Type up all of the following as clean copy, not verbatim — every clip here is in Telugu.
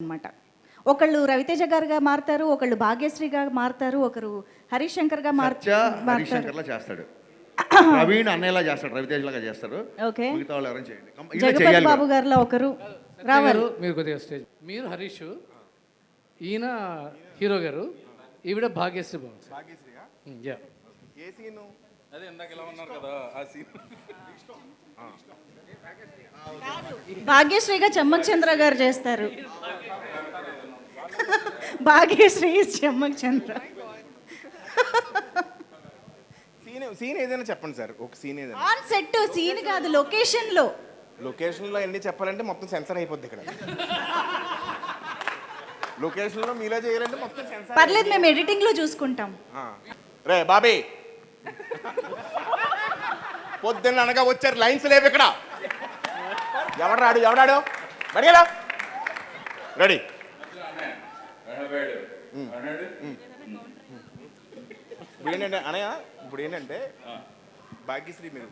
అన్నమాట. ఒకళ్ళు రవితేజ గారుగా మారుతారు, ఒకళ్ళు భాగ్యశ్రీగా మారుతారు, ఒకరు హరీష్ శంకర్గా హరీష్ శంకర్లా చేస్తాడు, ప్రవీణ్ అన్నయ్యలా చేస్తాడు, రవితేజ లాగా చేస్తారు. ఓకే, మిగతా వాళ్ళు ఎవరైనా చేయండి. జగపతి బాబు గారిలో ఒకరు రావాలి. మీరు కొద్దిగా స్టేజ్, మీరు హరీష్, ఈయన హీరో గారు, ఈవిడ భాగ్యశ్రీ బాబు. అదే ఇందాక ఎలా ఉన్నారు కదా ఆ సీన్. భాగ్యశ్రీగా చెమ్మక్ చంద్ర గారు చేస్తారు. భాగ్యశ్రీ చెమ్మక్ చంద్ర. సీన్ ఏదైనా చెప్పండి సార్, ఒక సీన్ ఏదైనా. ఆన్ సెట్ సీన్ కాదు, లొకేషన్ లో. లొకేషన్ లో ఎన్ని చెప్పాలంటే మొత్తం సెన్సర్ అయిపోద్ది ఇక్కడ. లొకేషన్ లో మీలా చేయాలంటే మొత్తం సెన్సర్. పర్లేదు, మేము ఎడిటింగ్ లో చూసుకుంటాం. రే బాబీ, పొద్దున్న అనగా వచ్చారు, లైన్స్ లేవు ఇక్కడ. ఎవడాడు బడిగలా రెడీ. ఇప్పుడు ఏంటంటే అనయ్య, ఇప్పుడు ఏంటంటే భాగ్యశ్రీ మీరు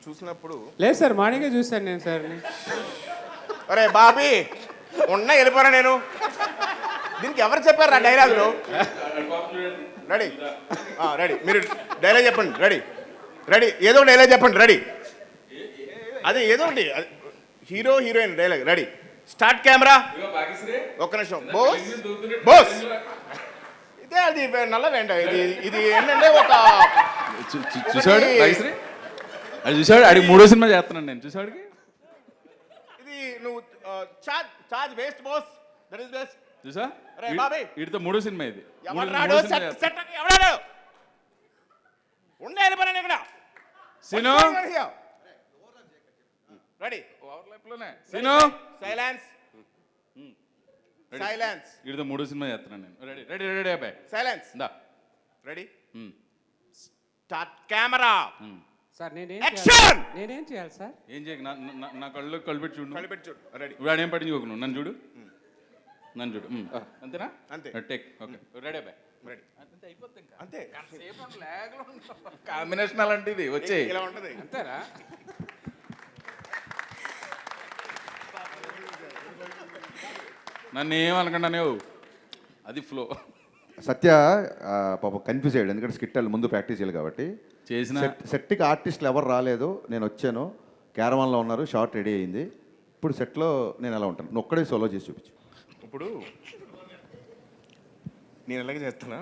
చూసినప్పుడు లేదు సార్, మార్నింగే చూశాను నేను సార్. అరే బాబీ ఉన్నా వెళ్ళిపోరా నేను. దీనికి ఎవరు చెప్పారు ఆ డైలాగులు? రెడీ రెడీ, మీరు డైలాగ్ చెప్పండి. రెడీ ఏదో డైలాగ్ చెప్పండి. రెడీ, అదే ఏదో ఒకటి, hero heroine dialogue. Ready, start camera. ఒక్క నిమిషం. బోస్ ఇదే అది నల్లవేంట. ఇది ఏంటంటే ఒక చూసాడు భాగ్యశ్రీ, అది చూసాడు. అడిగి మూడో సినిమా చేస్తున్నాను నేను. చూసాడుకి ఇది నువ్వు charge waste boss, that is best. చూసా వీటితో మూడో సినిమా ఇది. ఎవడాడు ఉండే వెళ్ళిపోయాను ఇక్కడ. Scene ready, scene silence. Silence. వీటితో మూడో సినిమా చేస్తున్నాను నేను. రెడీ రెడీ రెడీ అబ్బాయి, సైలెన్స్. దా. Ready, start camera. Sir action. నేనేం చేయాలి సార్? ఏం చేయకు, నా కళ్ళు కళ్ళు పెట్టి చూడు. చూడు. రెడీ, ఇప్పుడు ఆడేం పట్టించుకోకు, నువ్వు నన్ను చూడు. అంతేనా? అంతే. టేక్. ఓకే, రెడీ అబ్బాయి. రెడీ, అయిపోతుంది ఇంకా. అంతే. కాంబినేషన్ అలాంటిది వచ్చే ఇలా ఉంటుంది. అంతేనా? నన్ను ఏమనుకున్నాను, అది ఫ్లో. సత్య పాపం కన్ఫ్యూజ్ అయ్యాడు, ఎందుకంటే స్కిట్ ముందు ప్రాక్టీస్ చేయాలి కాబట్టి. చేసిన సెట్కి ఆర్టిస్టులు ఎవరు రాలేదు, నేను వచ్చాను, క్యారవాన్లో ఉన్నారు, షార్ట్ రెడీ అయింది. ఇప్పుడు సెట్లో నేను ఎలా ఉంటాను, నువ్వు ఒక్కడే సోలో చేసి చూపించు. ఇప్పుడు నేను ఎలాగ చేస్తున్నా,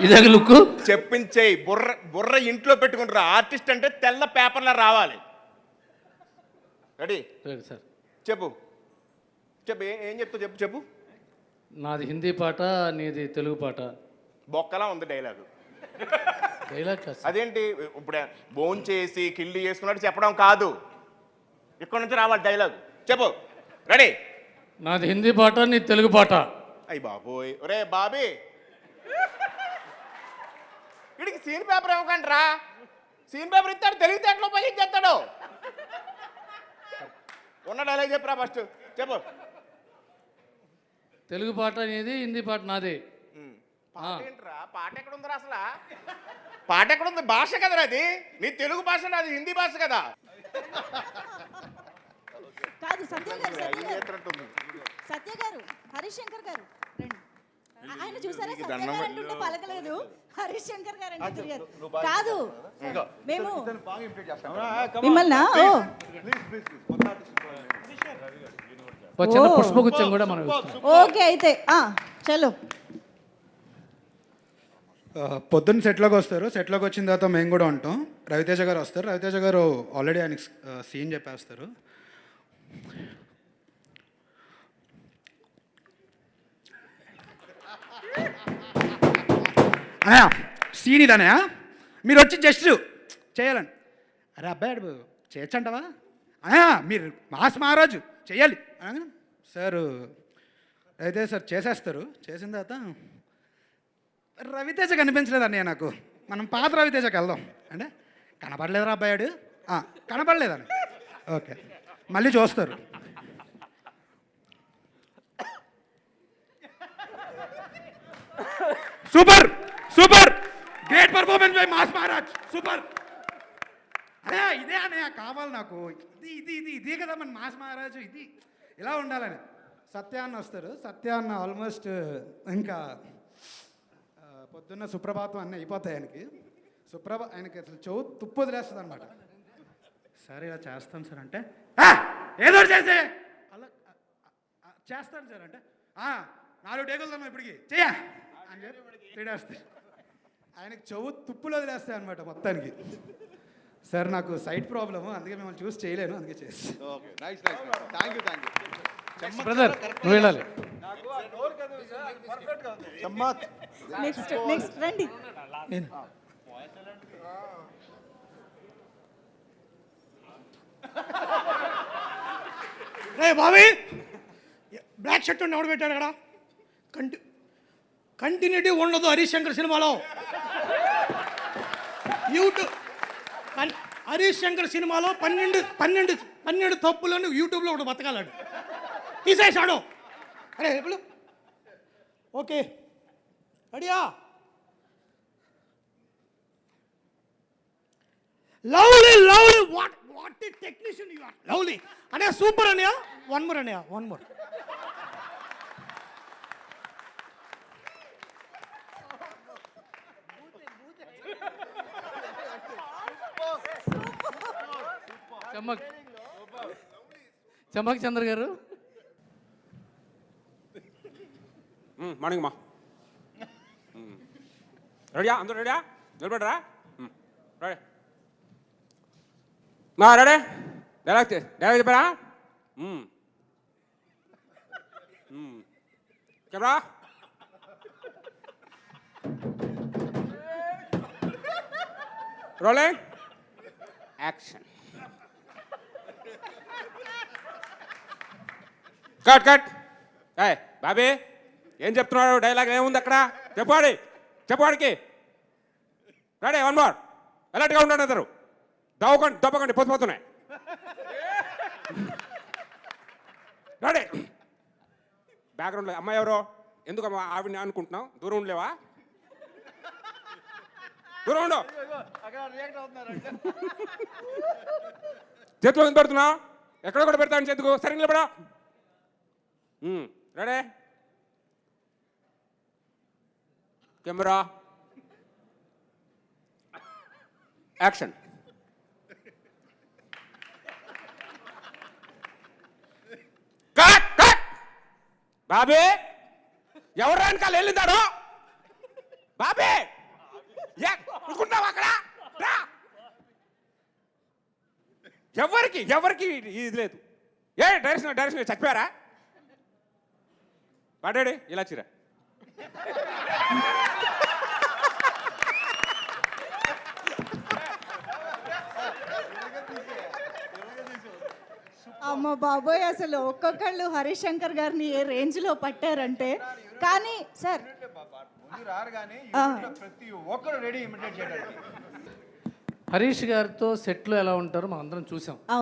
ఇదే లుక్ చెప్పించేయి. బుర్ర ఇంట్లో పెట్టుకుంటారు. ఆర్టిస్ట్ అంటే తెల్ల పేపర్లో రావాలి. Ready, sir. చెప్పు. ఏం చెప్తావు చెప్పు. నాది హిందీ పాట, నీది తెలుగు పాట. బొక్కలా ఉంది డైలాగు. డైలాగ్ కాదు. అదేంటి, ఇప్పుడు బోన్ చేసి కిల్లి చేసుకున్నట్టు చెప్పడం కాదు, ఇక్కడ నుంచి రావాలి డైలాగ్. చెప్పు. రెడీ, నాది హిందీ పాట, నీది తెలుగు పాట. అయ్యి బాబోయ్, ఒరే బాబీ, వీడికి సీన్ పేపర్ ఇవ్వకండి రా. సీన్ పేపర్ ఇస్తాడు, తెలివితేటలో ఉపయోగించేస్తాడు. ఉన్న డైలాగ్ చెప్పురా ఫస్ట్. చెప్పు. తెలుగు పాట నీది, హిందీ పాట నాది. పాట ఏంట్రా, పాట ఎక్కడ ఉందిరా అసలు? పాట ఎక్కడ ఉంది? భాష కదరా అది. నీ తెలుగు భాష, నాది హిందీ భాష కదా. కాదు సత్య గారు, హరీష్ శంకర్ గారు రండి. ఆయన చూసారా, సత్య గారు అంటుంటే పలకలేదు, హరీష్ శంకర్ గారు అంటే తిరిగారు. కాదు, మేము మిమ్మల్ని వచ్చిన పుష్పగుచ్చం కూడా మనం. ఓకే, అయితే చలో. పొద్దున్న సెట్లోకి వస్తారు, సెట్లోకి వచ్చిన తర్వాత మేము కూడా ఉంటాం. రవితేజ గారు వస్తారు, రవితేజ గారు ఆల్రెడీ ఆయనకి సీన్ చెప్పేస్తారు. అనయా సీన్ ఇదనయా, మీరు వచ్చి జస్ట్ చేయాలని. అరే అబ్బాయి చేయొచ్చంటవా అనయా, మీరు మాస్ మహారాజు చెయ్యాలి అనగా సార్ అయితే సార్ చేసేస్తారు. చేసిన తర్వాత రవితేజ కనిపించలేదు అన్నయ్య నాకు, మనం పాత రవితేజకి వెళ్దాం అంటే, కనపడలేదురా అబ్బాయాడు, కనపడలేదని. ఓకే, మళ్ళీ చూస్తారు. Super great performance by mass Maharaj, super. అనే ఇదే అనే కావాలి నాకు, ఇది ఇది ఇది ఇదే కదా మన మాస్ మహారాజు, ఇది ఇలా ఉండాలని. సత్యాన్న వస్తారు. సత్యాన్న ఆల్మోస్ట్ ఇంకా పొద్దున్న సుప్రభాతం అన్నీ అయిపోతాయి ఆయనకి. ఆయనకి అసలు చెవు తుప్పు వదిలేస్తుంది అనమాట. సరే ఇలా చేస్తాను సార్ అంటే ఏదో చేసే అలా చేస్తాను సార్ అంటే 4 టేకులు తమ్మా ఇప్పటికి చెయ్య అని చెప్పి తిడేస్తాయి. ఆయనకి చెవు తుప్పులు వదిలేస్తాయి అనమాట మొత్తానికి. సార్ నాకు సైట్ ప్రాబ్లము, అందుకే మిమ్మల్ని చూసి చేయలేను, అందుకే చేసి. Okay, nice nice, thank you thank you. Brother నువ్వు వెళ్ళాలి. నెక్స్ట్ రండి. రే బాబీ, బ్లాక్ షర్ట్ ఎవడు పెట్టాడు అక్కడ? కంటిన్యూటీ ఉండదు హరీష్ శంకర్ సినిమాలో. యూట్యూబ్ హరీష్ శంకర్ సినిమాలో 12 తప్పులను యూట్యూబ్లో ఒకటి బతకాలాడు, తీసేసాడు. అరే ఎప్పుడు ఓకే అడియా lovely lovely what technician you are. Lovely అనే సూపర్ అనియా. వన్ మోర్ అనియా, one more. Chammak Chandra garu. Morning మా రెడీయా? అందరూ రెడీయా? నిలబడరా. రెడీ మా రెడీ. డైలాగ్ చెప్పారా? Camera rolling action. Cut cut. Bobby ఏం చెప్తున్నాడు? డైలాగ్ ఏముంది అక్కడ? చెప్పువాడికి. Ready, one more. అలర్ట్గా ఉండండి అందరు. దప్పకండి పొద్దుపోతున్నాయి. రెడీ. బ్యాక్గ్రౌండ్లో అమ్మాయి ఎవరో? ఎందుకు అమ్మా ఆవిడని అనుకుంటున్నావు? దూరం ఉండలేవా? దూరం ఉండు. చేతిలో ఎందుకు పెడుతున్నావు? ఎక్కడ కూడా పెడతాను చేతుకు. సరే నిలబడా. Ready, camera action. Cut cut. Bobby ఎవరు వెనకాల వెళ్ళిందాడు? బాబీ చూసుకుంటావు అక్కడ? ఎవరికి ఇది లేదు. డైరెక్షన్ చచ్చిపోయారా? పడాడు ఇలా చిరా. అమ్మ బాబోయ్, అసలు ఒక్కొక్కళ్ళు హరీష్ శంకర్ గారిని ఏ రేంజ్లో పట్టారంటే. కానీ సార్ ప్రతి ఒక్కరు రెడీ ఇమిటేట్ చేయడానికి. హరీష్ గారితో సెట్లో ఎలా ఉంటారో మనం అందరం చూసాం.